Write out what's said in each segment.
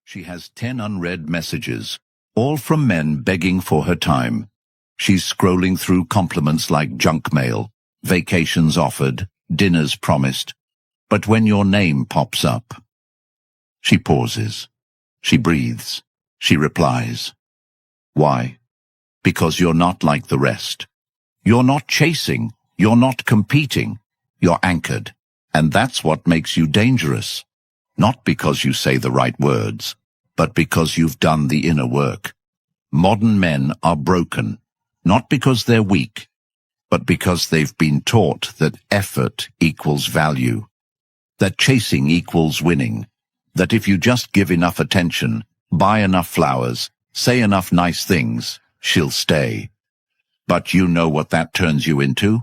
She has 10 unread messages, all from men begging for her time. She's scrolling through compliments like junk mail, vacations offered, dinners promised. But when your name pops up, she pauses. She breathes. She replies. Why? Because you're not like the rest. You're not chasing. You're not competing. You're anchored. And that's what makes you dangerous. Not because you say the right words, but because you've done the inner work. Modern men are broken, not because they're weak, but because they've been taught that effort equals value, that chasing equals winning, that if you just give enough attention, buy enough flowers, say enough nice things, she'll stay. But you know what that turns you into?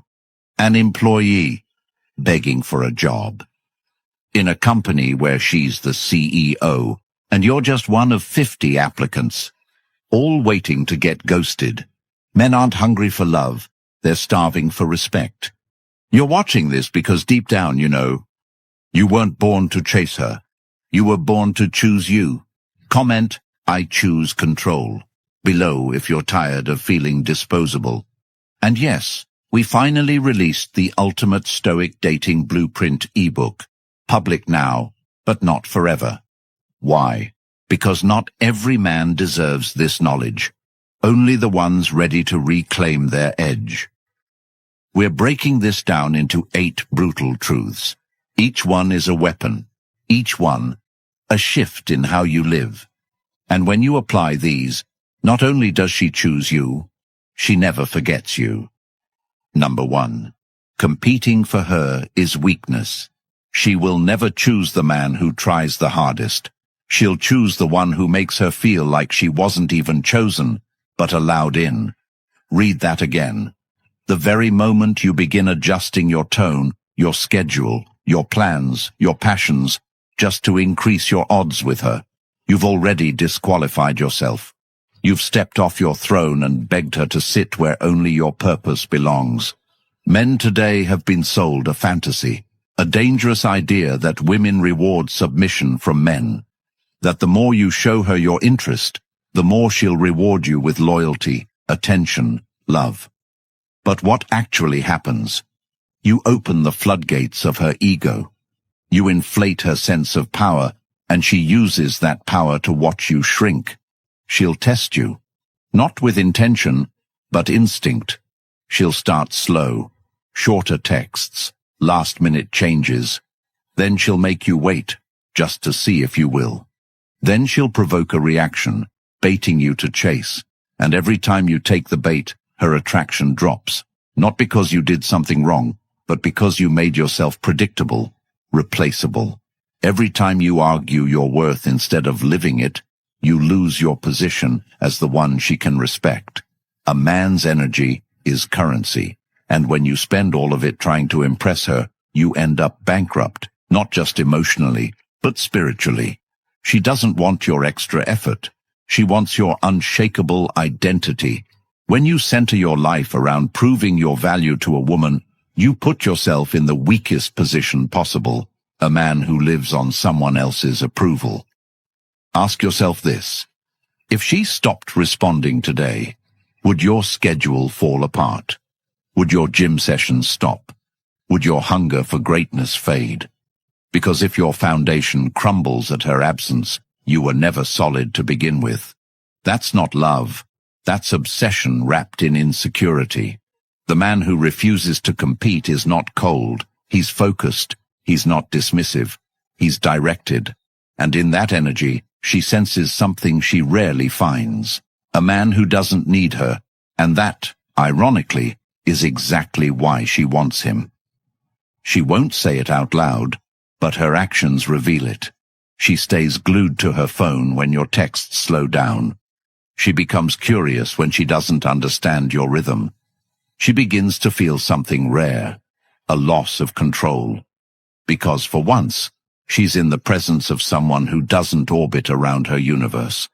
An employee, begging for a job. In a company where she's the CEO, and you're just one of 50 applicants, all waiting to get ghosted. Men aren't hungry for love, they're starving for respect. You're watching this because deep down you know, you weren't born to chase her. You were born to choose you. Comment, I choose control, below if you're tired of feeling disposable. And yes, we finally released the ultimate Stoic dating blueprint ebook. Public now, but not forever. Why? Because not every man deserves this knowledge. Only the ones ready to reclaim their edge. We're breaking this down into 8 brutal truths. Each one is a weapon. Each one, a shift in how you live. And when you apply these, not only does she choose you, she never forgets you. Number 1. Competing for her is weakness. She will never choose the man who tries the hardest. She'll choose the one who makes her feel like she wasn't even chosen, but allowed in. Read that again. The very moment you begin adjusting your tone, your schedule, your plans, your passions, just to increase your odds with her, you've already disqualified yourself. You've stepped off your throne and begged her to sit where only your purpose belongs. Men today have been sold a fantasy. A dangerous idea that women reward submission from men, that the more you show her your interest, the more she'll reward you with loyalty, attention, love. But what actually happens? You open the floodgates of her ego. You inflate her sense of power, and she uses that power to watch you shrink. She'll test you, not with intention, but instinct. She'll start slow, shorter texts, last-minute changes. Then she'll make you wait, just to see if you will. Then she'll provoke a reaction, baiting you to chase. And every time you take the bait, her attraction drops. Not because you did something wrong, but because you made yourself predictable, replaceable. Every time you argue your worth instead of living it, you lose your position as the one she can respect. A man's energy is currency. And when you spend all of it trying to impress her, you end up bankrupt, not just emotionally, but spiritually. She doesn't want your extra effort. She wants your unshakable identity. When you center your life around proving your value to a woman, you put yourself in the weakest position possible, a man who lives on someone else's approval. Ask yourself this. If she stopped responding today, would your schedule fall apart? Would your gym sessions stop? Would your hunger for greatness fade? Because if your foundation crumbles at her absence, you were never solid to begin with. That's not love. That's obsession wrapped in insecurity. The man who refuses to compete is not cold. He's focused. He's not dismissive. He's directed. And in that energy, she senses something she rarely finds. A man who doesn't need her. And that, ironically, is exactly why she wants him. She won't say it out loud, but her actions reveal it. She stays glued to her phone when your texts slow down. She becomes curious when she doesn't understand your rhythm. She begins to feel something rare, a loss of control. Because for once, she's in the presence of someone who doesn't orbit around her universe.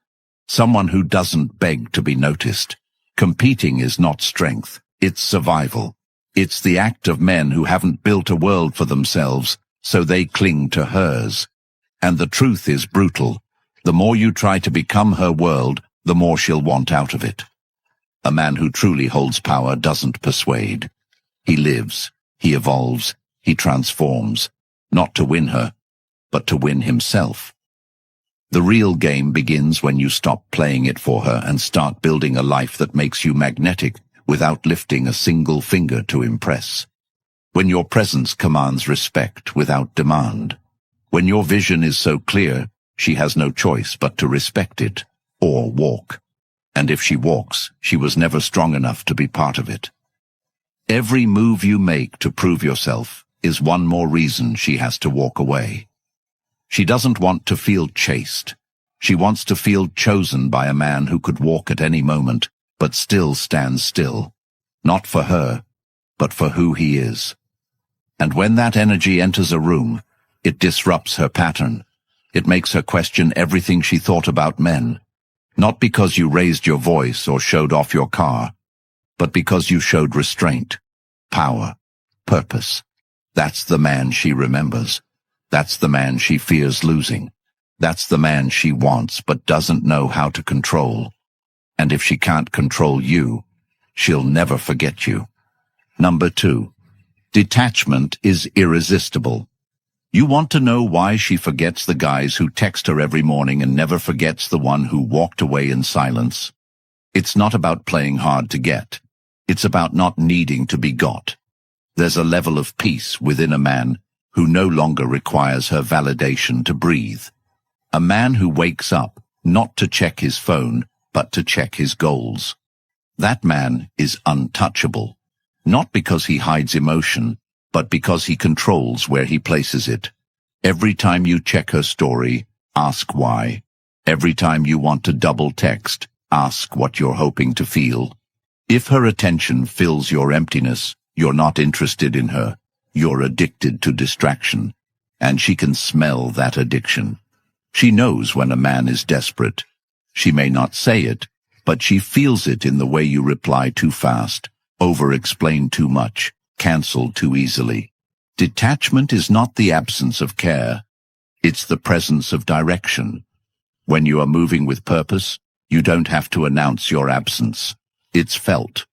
Someone who doesn't beg to be noticed. Competing is not strength. It's survival. It's the act of men who haven't built a world for themselves, so they cling to hers. And the truth is brutal. The more you try to become her world, the more she'll want out of it. A man who truly holds power doesn't persuade. He lives, he evolves, he transforms, not to win her, but to win himself. The real game begins when you stop playing it for her and start building a life that makes you magnetic without lifting a single finger to impress. When your presence commands respect without demand. When your vision is so clear, she has no choice but to respect it, or walk. And if she walks, she was never strong enough to be part of it. Every move you make to prove yourself is one more reason she has to walk away. She doesn't want to feel chased. She wants to feel chosen by a man who could walk at any moment, but still stand still. Not for her, but for who he is. And when that energy enters a room, it disrupts her pattern. It makes her question everything she thought about men. Not because you raised your voice or showed off your car, but because you showed restraint, power, purpose. That's the man she remembers. That's the man she fears losing. That's the man she wants but doesn't know how to control. And if she can't control you, she'll never forget you. Number 2. Detachment is irresistible. You want to know why she forgets the guys who text her every morning and never forgets the one who walked away in silence? It's not about playing hard to get. It's about not needing to be got. There's a level of peace within a man who no longer requires her validation to breathe. A man who wakes up not to check his phone, but to check his goals. That man is untouchable. Not because he hides emotion, but because he controls where he places it. Every time you check her story, ask why. Every time you want to double text, ask what you're hoping to feel. If her attention fills your emptiness, you're not interested in her. You're addicted to distraction. And she can smell that addiction. She knows when a man is desperate. She may not say it, but she feels it in the way you reply too fast, over-explain too much, cancel too easily. Detachment is not the absence of care. It's the presence of direction. When you are moving with purpose, you don't have to announce your absence. It's felt.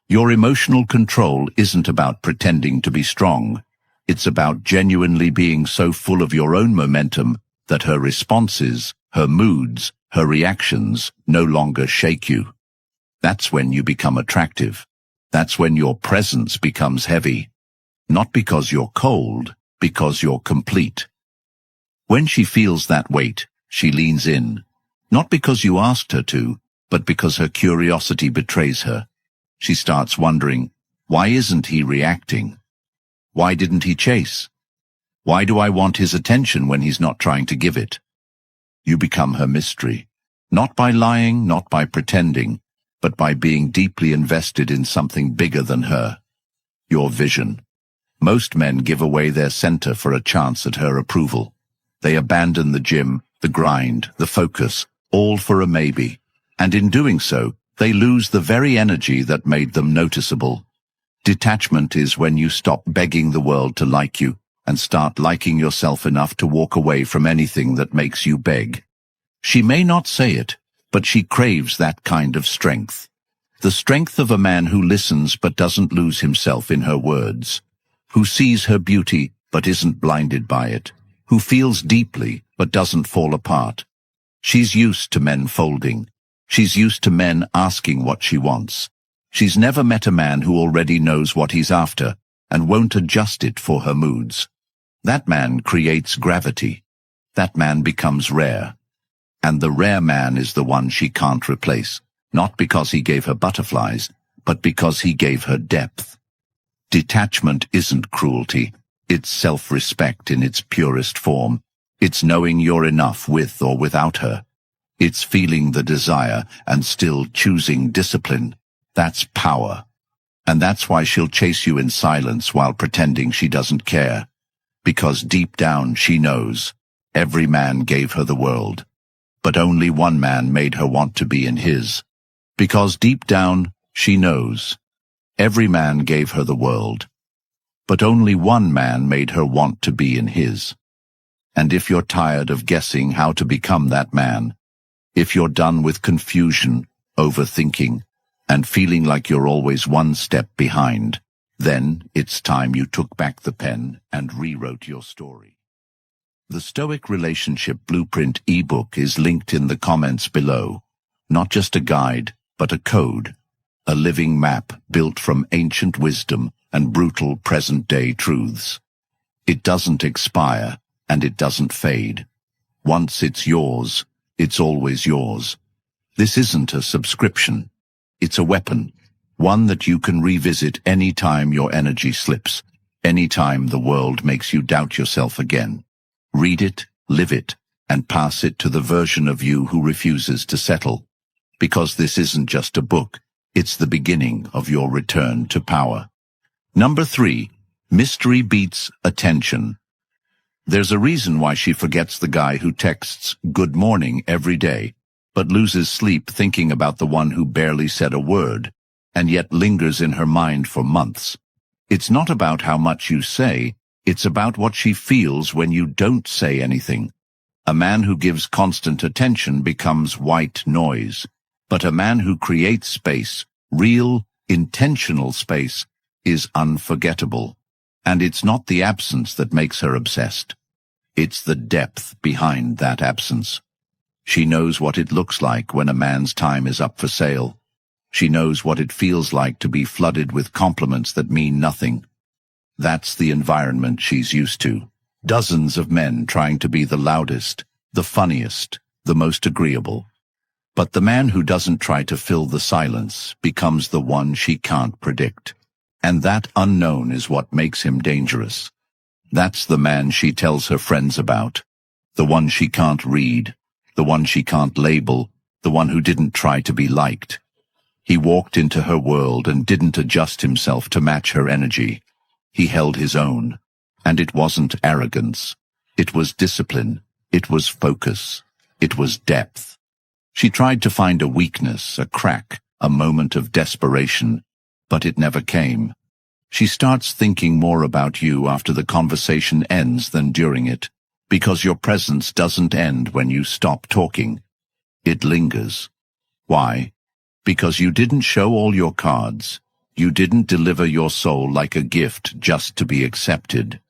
Your emotional control isn't about pretending to be strong. It's about genuinely being so full of your own momentum that her responses, her moods, her reactions no longer shake you. That's when you become attractive. That's when your presence becomes heavy. Not because you're cold, because you're complete. When she feels that weight, she leans in. Not because you asked her to, but because her curiosity betrays her. She starts wondering, why isn't he reacting? Why didn't he chase? Why do I want his attention when he's not trying to give it? You become her mystery. Not by lying, not by pretending, but by being deeply invested in something bigger than her. Your vision. Most men give away their center for a chance at her approval. They abandon the gym, the grind, the focus, all for a maybe. And in doing so, they lose the very energy that made them noticeable. Detachment is when you stop begging the world to like you and start liking yourself enough to walk away from anything that makes you beg. She may not say it, but she craves that kind of strength. The strength of a man who listens but doesn't lose himself in her words, who sees her beauty but isn't blinded by it, who feels deeply but doesn't fall apart. She's used to men folding. She's used to men asking what she wants. She's never met a man who already knows what he's after and won't adjust it for her moods. That man creates gravity. That man becomes rare. And the rare man is the one she can't replace, not because he gave her butterflies, but because he gave her depth. Detachment isn't cruelty. It's self-respect in its purest form. It's knowing you're enough with or without her. It's feeling the desire and still choosing discipline. That's power. And that's why she'll chase you in silence while pretending she doesn't care. Because deep down she knows every man gave her the world, but only one man made her want to be in his. Because deep down she knows every man gave her the world, but only one man made her want to be in his. And if you're tired of guessing how to become that man, if you're done with confusion, overthinking, and feeling like you're always one step behind, then it's time you took back the pen and rewrote your story. The Stoic Relationship Blueprint ebook is linked in the comments below. Not just a guide, but a code, a living map built from ancient wisdom and brutal present-day truths. It doesn't expire, and it doesn't fade. Once it's yours, it's always yours. This isn't a subscription. It's a weapon, one that you can revisit any time your energy slips, any time the world makes you doubt yourself again. Read it, live it, and pass it to the version of you who refuses to settle. Because this isn't just a book, it's the beginning of your return to power. Number 3. Mystery beats attention. There's a reason why she forgets the guy who texts "good morning" every day, but loses sleep thinking about the one who barely said a word, and yet lingers in her mind for months. It's not about how much you say, it's about what she feels when you don't say anything. A man who gives constant attention becomes white noise, but a man who creates space, real, intentional space, is unforgettable. And it's not the absence that makes her obsessed. It's the depth behind that absence. She knows what it looks like when a man's time is up for sale. She knows what it feels like to be flooded with compliments that mean nothing. That's the environment she's used to. Dozens of men trying to be the loudest, the funniest, the most agreeable. But the man who doesn't try to fill the silence becomes the one she can't predict. And that unknown is what makes him dangerous. That's the man she tells her friends about. The one she can't read. The one she can't label. The one who didn't try to be liked. He walked into her world and didn't adjust himself to match her energy. He held his own. And it wasn't arrogance. It was discipline. It was focus. It was depth. She tried to find a weakness, a crack, a moment of desperation, but it never came. She starts thinking more about you after the conversation ends than during it, because your presence doesn't end when you stop talking. It lingers. Why? Because you didn't show all your cards. You didn't deliver your soul like a gift just to be accepted.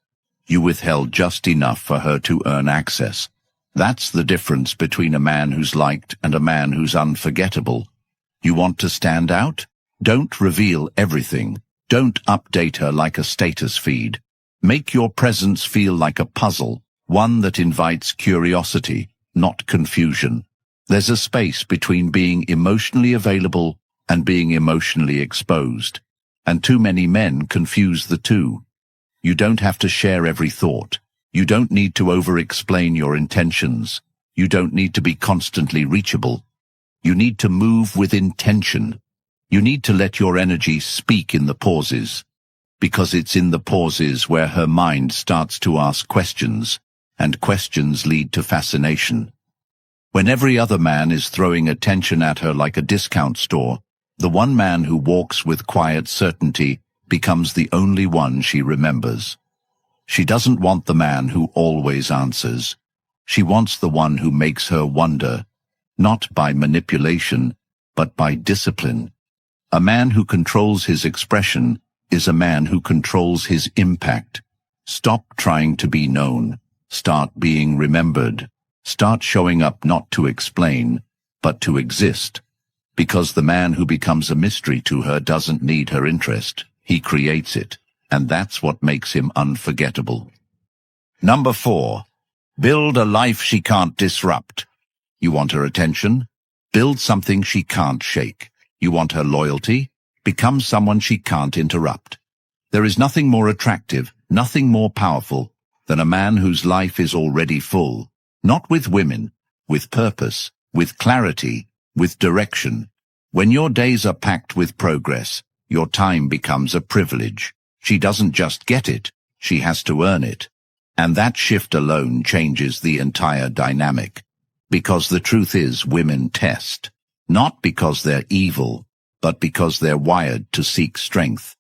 You withheld just enough for her to earn access. That's the difference between a man who's liked and a man who's unforgettable. You want to stand out? Don't reveal everything. Don't update her like a status feed. Make your presence feel like a puzzle, one that invites curiosity, not confusion. There's a space between being emotionally available and being emotionally exposed, and too many men confuse the two. You don't have to share every thought. You don't need to over-explain your intentions. You don't need to be constantly reachable. You need to move with intention. You need to let your energy speak in the pauses, because it's in the pauses where her mind starts to ask questions, and questions lead to fascination. When every other man is throwing attention at her like a discount store, the one man who walks with quiet certainty becomes the only one she remembers. She doesn't want the man who always answers. She wants the one who makes her wonder, not by manipulation, but by discipline. A man who controls his expression is a man who controls his impact. Stop trying to be known. Start being remembered. Start showing up not to explain, but to exist. Because the man who becomes a mystery to her doesn't need her interest. He creates it, and that's what makes him unforgettable. Number 4. Build a life she can't disrupt. You want her attention? Build something she can't shake. You want her loyalty? Become someone she can't interrupt. There is nothing more attractive, nothing more powerful than a man whose life is already full. Not with women, with purpose, with clarity, with direction. When your days are packed with progress, your time becomes a privilege. She doesn't just get it, she has to earn it. And that shift alone changes the entire dynamic. Because the truth is, women test. Not because they're evil, but because they're wired to seek strength.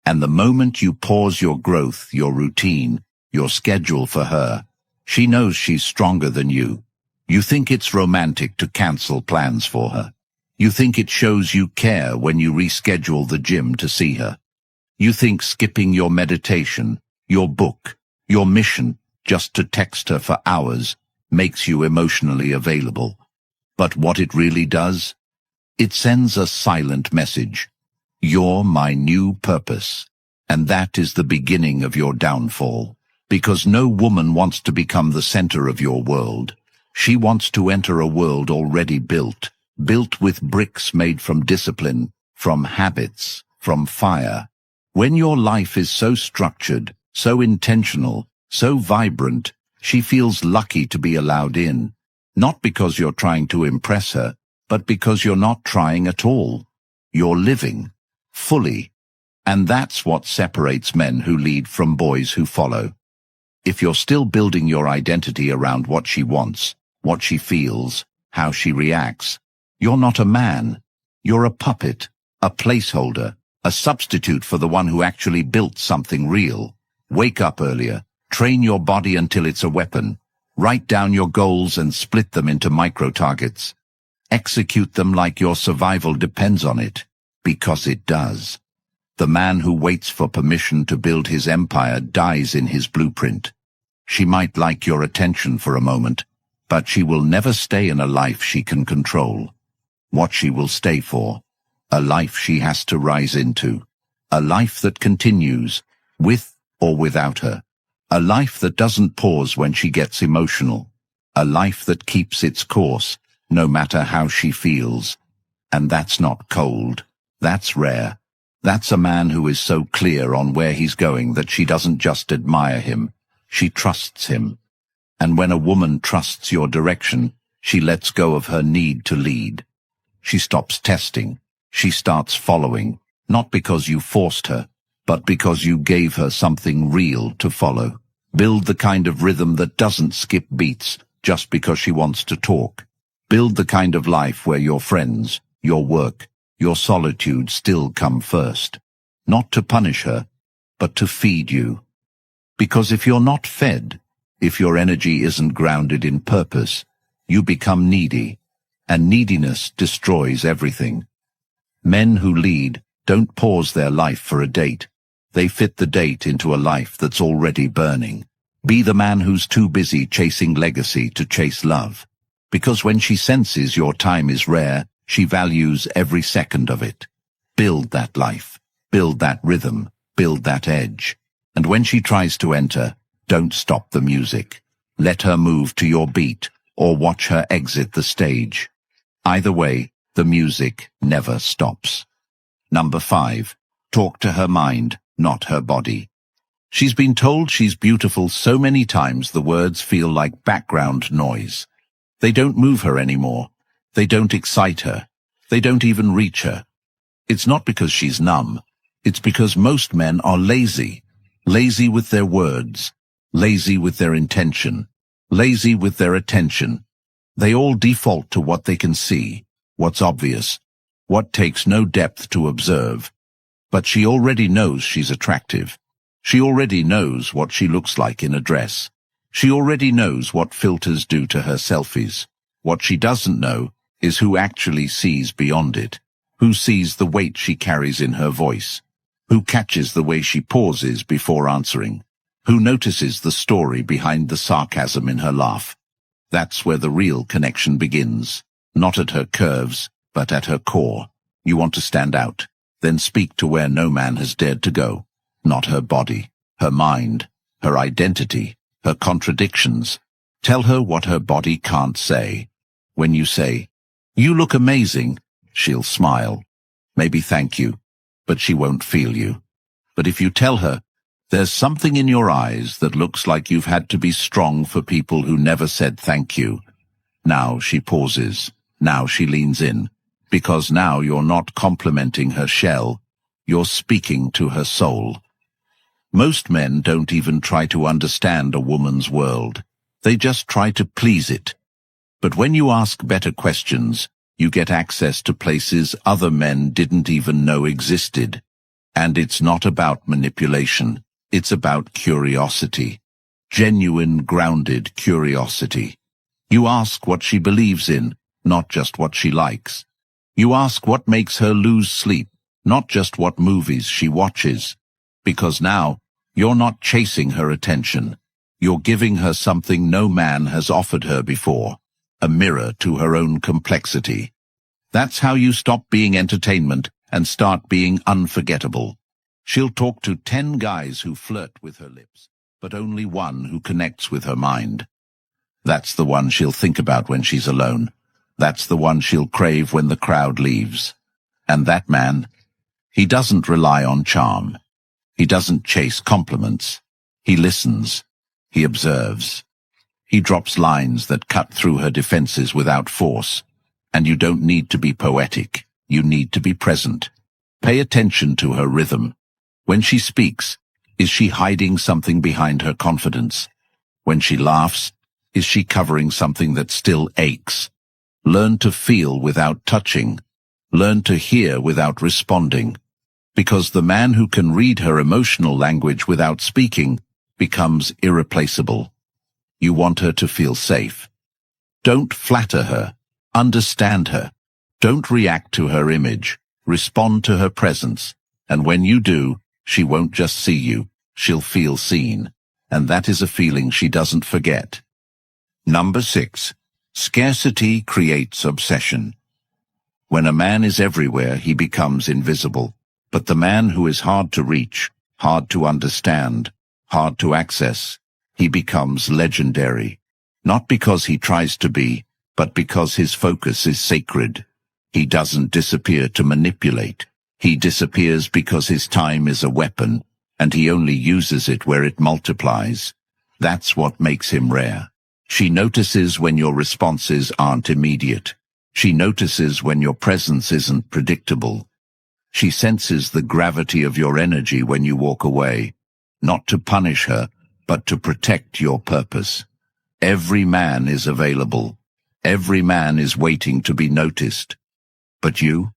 And the moment you pause your growth, your routine, your schedule for her, She knows she's stronger than you. You think it's romantic to cancel plans for her. You think it shows you care when you reschedule the gym to see her. You think skipping your meditation, your book, your mission, just to text her for hours, makes you emotionally available. But what it really does? It sends a silent message. You're my new purpose. And that is the beginning of your downfall. Because no woman wants to become the center of your world. She wants to enter a world already built with bricks made from discipline, from habits, from fire. When your life is so structured, so intentional, so vibrant, she feels lucky to be allowed in. Not because you're trying to impress her, but because you're not trying at all. You're living, fully. And that's what separates men who lead from boys who follow. If you're still building your identity around what she wants, what she feels, how she reacts, you're not a man. You're a puppet, a placeholder, a substitute for the one who actually built something real. Wake up earlier, train your body until it's a weapon. Write down your goals and split them into micro-targets. Execute them like your survival depends on it, because it does. The man who waits for permission to build his empire dies in his blueprint. She might like your attention for a moment, but she will never stay in a life she can control. What she will stay for, a life she has to rise into, a life that continues, with or without her, a life that doesn't pause when she gets emotional, a life that keeps its course, no matter how she feels. And that's not cold, that's rare. That's a man who is so clear on where he's going that she doesn't just admire him, she trusts him. And when a woman trusts your direction, she lets go of her need to lead. She stops testing. She starts following, not because you forced her, but because you gave her something real to follow. Build the kind of rhythm that doesn't skip beats just because she wants to talk. Build the kind of life where your friends, your work, your solitude still come first. Not to punish her, but to feed you. Because if you're not fed, if your energy isn't grounded in purpose, you become needy, and neediness destroys everything. Men who lead don't pause their life for a date. They fit the date into a life that's already burning. Be the man who's too busy chasing legacy to chase love. Because when she senses your time is rare, she values every second of it. Build that life, build that rhythm, build that edge. And when she tries to enter, don't stop the music. Let her move to your beat, or watch her exit the stage. Either way, the music never stops. Number 5. Talk to her mind, not her body. She's been told she's beautiful so many times the words feel like background noise. They don't move her anymore. They don't excite her. They don't even reach her. It's not because she's numb. It's because most men are lazy. Lazy with their words. Lazy with their intention. Lazy with their attention. They all default to what they can see, what's obvious, what takes no depth to observe. But she already knows she's attractive. She already knows what she looks like in a dress. She already knows what filters do to her selfies. What she doesn't know is who actually sees beyond it, who sees the weight she carries in her voice, who catches the way she pauses before answering, who notices the story behind the sarcasm in her laugh. That's where the real connection begins, not at her curves, but at her core. You want to stand out, then speak to where no man has dared to go, not her body, her mind, her identity, her contradictions. Tell her what her body can't say. When you say, "You look amazing," she'll smile, maybe thank you, but she won't feel you. But if you tell her, "There's something in your eyes that looks like you've had to be strong for people who never said thank you," now she pauses, now she leans in, because now you're not complimenting her shell, you're speaking to her soul. Most men don't even try to understand a woman's world. They just try to please it. But when you ask better questions, you get access to places other men didn't even know existed. And it's not about manipulation, it's about curiosity. genuine, grounded curiosity. You ask what she believes in, not just what she likes. You ask what makes her lose sleep, not just what movies she watches. Because now, you're not chasing her attention. You're giving her something no man has offered her before, a mirror to her own complexity. That's how you stop being entertainment and start being unforgettable. She'll talk to 10 guys who flirt with her lips, but only one who connects with her mind. That's the one she'll think about when she's alone. That's the one she'll crave when the crowd leaves. And that man, he doesn't rely on charm. He doesn't chase compliments. He listens. He observes. He drops lines that cut through her defenses without force. And you don't need to be poetic. You need to be present. Pay attention to her rhythm. When she speaks, is she hiding something behind her confidence? When she laughs, is she covering something that still aches? Learn to feel without touching. Learn to hear without responding. Because the man who can read her emotional language without speaking becomes irreplaceable. You want her to feel safe. Don't flatter her. Understand her. Don't react to her image. Respond to her presence. And when you do, she won't just see you. She'll feel seen. And that is a feeling she doesn't forget. Number 6. Scarcity creates obsession. When a man is everywhere, he becomes invisible. But the man who is hard to reach, hard to understand, hard to access, he becomes legendary. Not because he tries to be, but because his focus is sacred. He doesn't disappear to manipulate. He disappears because his time is a weapon, and he only uses it where it multiplies. That's what makes him rare. She notices when your responses aren't immediate. She notices when your presence isn't predictable. She senses the gravity of your energy when you walk away, not to punish her, but to protect your purpose. Every man is available. Every man is waiting to be noticed. But you?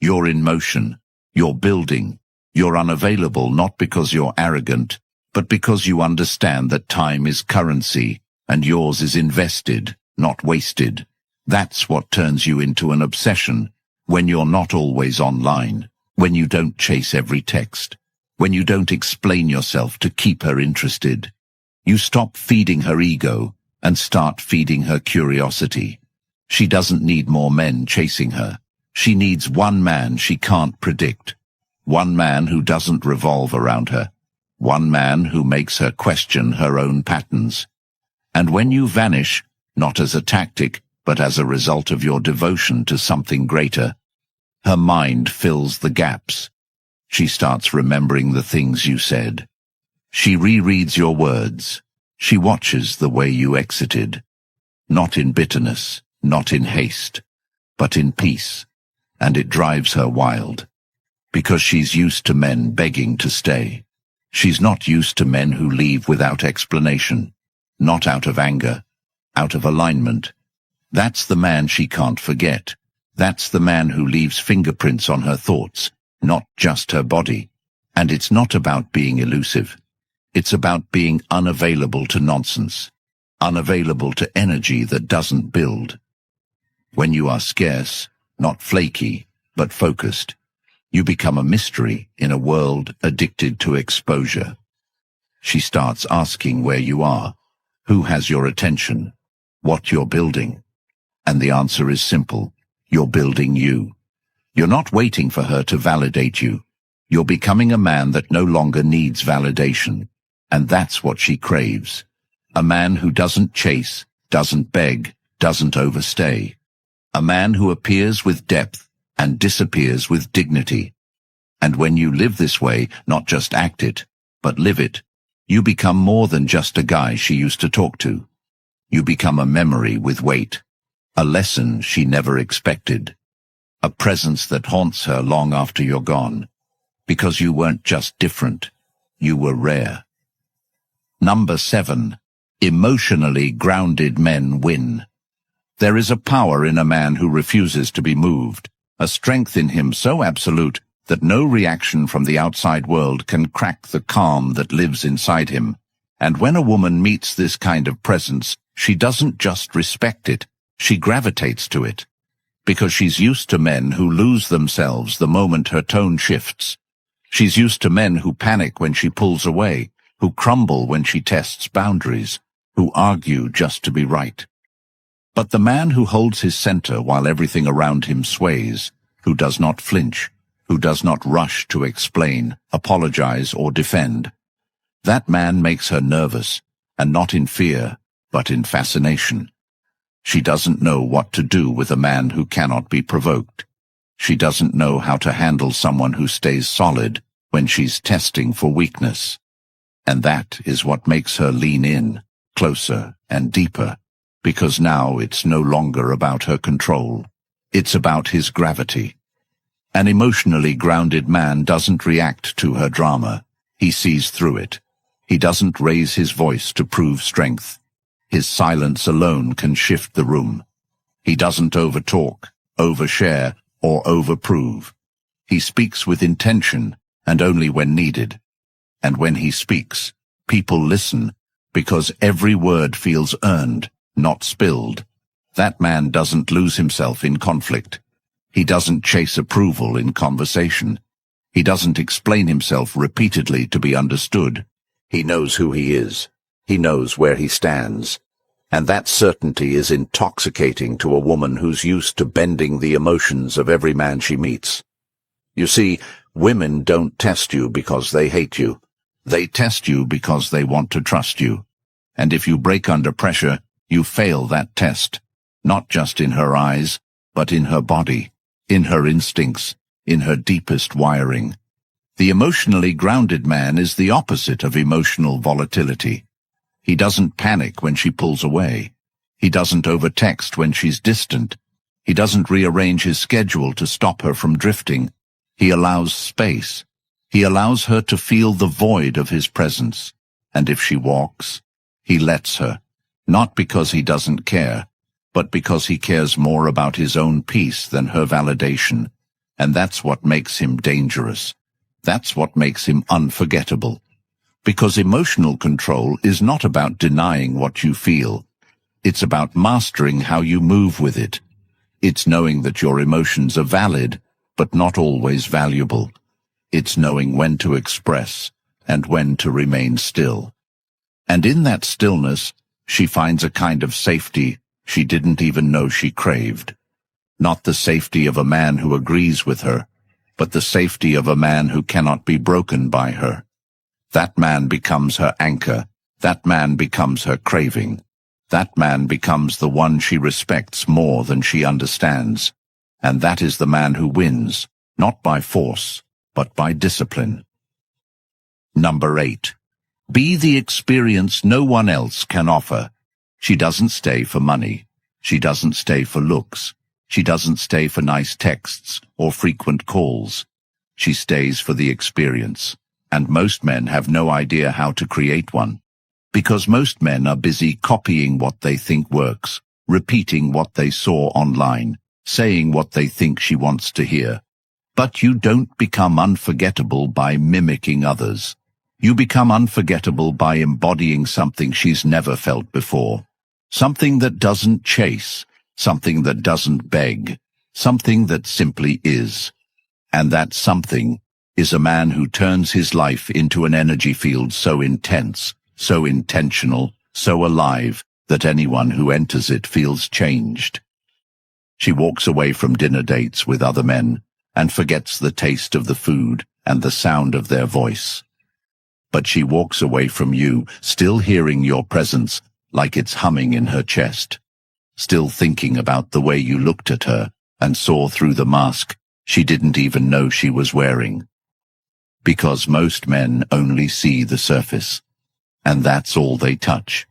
You're in motion. You're building. You're unavailable not because you're arrogant, but because you understand that time is currency, and yours is invested, not wasted. That's what turns you into an obsession. When you're not always online, when you don't chase every text, when you don't explain yourself to keep her interested, you stop feeding her ego and start feeding her curiosity. She doesn't need more men chasing her. She needs one man she can't predict. One man who doesn't revolve around her. One man who makes her question her own patterns. And when you vanish, not as a tactic, but as a result of your devotion to something greater, her mind fills the gaps. She starts remembering the things you said. She rereads your words. She watches the way you exited. Not in bitterness, not in haste, but in peace. And it drives her wild. Because she's used to men begging to stay. She's not used to men who leave without explanation. Not out of anger, out of alignment. That's the man she can't forget. That's the man who leaves fingerprints on her thoughts, not just her body. And it's not about being elusive. It's about being unavailable to nonsense, unavailable to energy that doesn't build. When you are scarce, not flaky, but focused, you become a mystery in a world addicted to exposure. She starts asking where you are, who has your attention, what you're building. And the answer is simple. You're building you. You're not waiting for her to validate you. You're becoming a man that no longer needs validation. And that's what she craves. A man who doesn't chase, doesn't beg, doesn't overstay. A man who appears with depth and disappears with dignity. And when you live this way, not just act it, but live it, you become more than just a guy she used to talk to. You become a memory with weight. A lesson she never expected. A presence that haunts her long after you're gone. Because you weren't just different, you were rare. Number 7. Emotionally grounded men win. There is a power in a man who refuses to be moved, a strength in him so absolute that no reaction from the outside world can crack the calm that lives inside him. And when a woman meets this kind of presence, she doesn't just respect it, she gravitates to it. Because she's used to men who lose themselves the moment her tone shifts. She's used to men who panic when she pulls away, who crumble when she tests boundaries, who argue just to be right. But the man who holds his center while everything around him sways, who does not flinch, who does not rush to explain, apologize, or defend, that man makes her nervous, and not in fear, but in fascination. She doesn't know what to do with a man who cannot be provoked. She doesn't know how to handle someone who stays solid when she's testing for weakness. And that is what makes her lean in, closer and deeper, because now it's no longer about her control. It's about his gravity. An emotionally grounded man doesn't react to her drama. He sees through it. He doesn't raise his voice to prove strength. His silence alone can shift the room. He doesn't overtalk, overshare, or overprove. He speaks with intention, and only when needed. And when he speaks, people listen, because every word feels earned, not spilled. That man doesn't lose himself in conflict. He doesn't chase approval in conversation. He doesn't explain himself repeatedly to be understood. He knows who he is. He knows where he stands. And that certainty is intoxicating to a woman who's used to bending the emotions of every man she meets. You see, women don't test you because they hate you. They test you because they want to trust you. And if you break under pressure, you fail that test, not just in her eyes, but in her body, in her instincts, in her deepest wiring. The emotionally grounded man is the opposite of emotional volatility. He doesn't panic when she pulls away. He doesn't overtext when she's distant. He doesn't rearrange his schedule to stop her from drifting. He allows space. He allows her to feel the void of his presence. And if she walks, he lets her, not because he doesn't care, but because he cares more about his own peace than her validation. And that's what makes him dangerous. That's what makes him unforgettable. Because emotional control is not about denying what you feel. It's about mastering how you move with it. It's knowing that your emotions are valid, but not always valuable. It's knowing when to express and when to remain still. And in that stillness, she finds a kind of safety she didn't even know she craved. Not the safety of a man who agrees with her, but the safety of a man who cannot be broken by her. That man becomes her anchor. That man becomes her craving. That man becomes the one she respects more than she understands. And that is the man who wins, not by force, but by discipline. Number 8. Be the experience no one else can offer. She doesn't stay for money. She doesn't stay for looks. She doesn't stay for nice texts or frequent calls. She stays for the experience. And most men have no idea how to create one. Because most men are busy copying what they think works, repeating what they saw online, saying what they think she wants to hear. But you don't become unforgettable by mimicking others. You become unforgettable by embodying something she's never felt before. Something that doesn't chase, something that doesn't beg, something that simply is. And that something is a man who turns his life into an energy field so intense, so intentional, so alive, that anyone who enters it feels changed. She walks away from dinner dates with other men and forgets the taste of the food and the sound of their voice. But she walks away from you, still hearing your presence like it's humming in her chest, still thinking about the way you looked at her and saw through the mask she didn't even know she was wearing. Because most men only see the surface, and that's all they touch.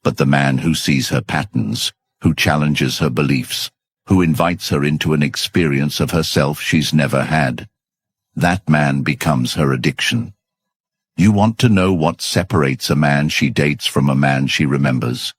But the man who sees her patterns, who challenges her beliefs, who invites her into an experience of herself she's never had, that man becomes her addiction. You want to know what separates a man she dates from a man she remembers?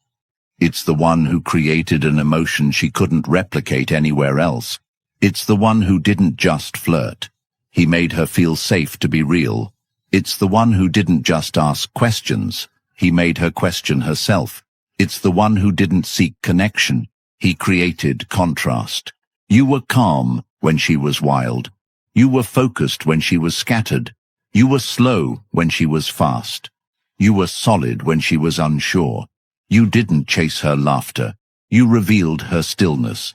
It's the one who created an emotion she couldn't replicate anywhere else. It's the one who didn't just flirt. He made her feel safe to be real. It's the one who didn't just ask questions, He made her question herself. It's the one who didn't seek connection. He created contrast. You were calm when she was wild. You were focused when she was scattered. You were slow when she was fast. You were solid when she was unsure. You didn't chase her laughter. You revealed her stillness.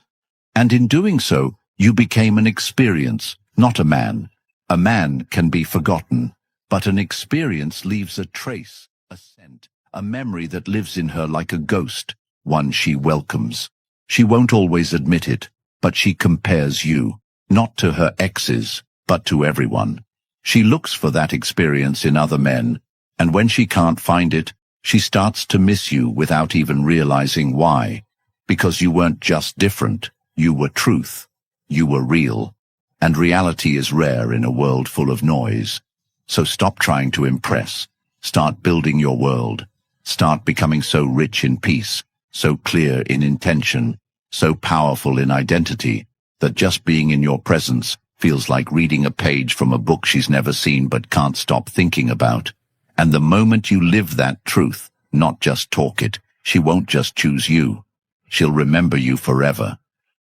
And in doing so, you became an experience, not a man. A man can be forgotten, but an experience leaves a trace, a scent, a memory that lives in her like a ghost, one she welcomes. She won't always admit it, but she compares you, not to her exes, but to everyone. She looks for that experience in other men, and when she can't find it, she starts to miss you without even realizing why. Because you weren't just different, you were truth. You were real. And reality is rare in a world full of noise. So stop trying to impress. Start building your world. Start becoming so rich in peace, so clear in intention, so powerful in identity, that just being in your presence feels like reading a page from a book she's never seen but can't stop thinking about. And the moment you live that truth, not just talk it, she won't just choose you. She'll remember you forever.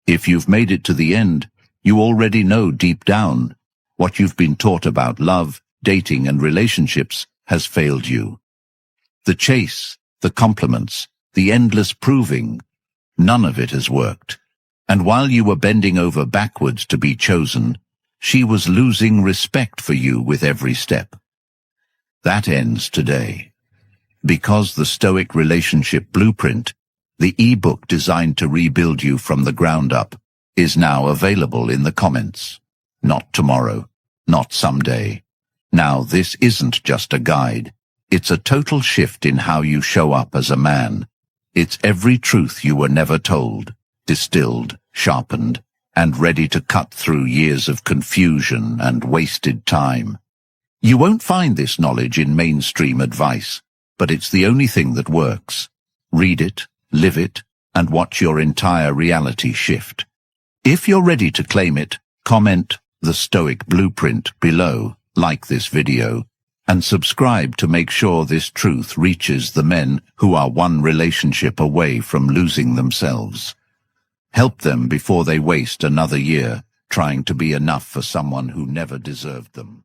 If you've made it to the end, you already know deep down what you've been taught about love, dating, and relationships has failed you. The chase, the compliments, the endless proving, none of it has worked. And while you were bending over backwards to be chosen, she was losing respect for you with every step. That ends today. Because the Stoic Relationship Blueprint, the ebook designed to rebuild you from the ground up, is now available in the comments. Not tomorrow, not someday. Now this isn't just a guide. It's a total shift in how you show up as a man. It's every truth you were never told, distilled, sharpened, and ready to cut through years of confusion and wasted time. You won't find this knowledge in mainstream advice, but it's the only thing that works. Read it, live it, and watch your entire reality shift. If you're ready to claim it, comment the Stoic Blueprint below, like this video, and subscribe to make sure this truth reaches the men who are one relationship away from losing themselves. Help them before they waste another year trying to be enough for someone who never deserved them.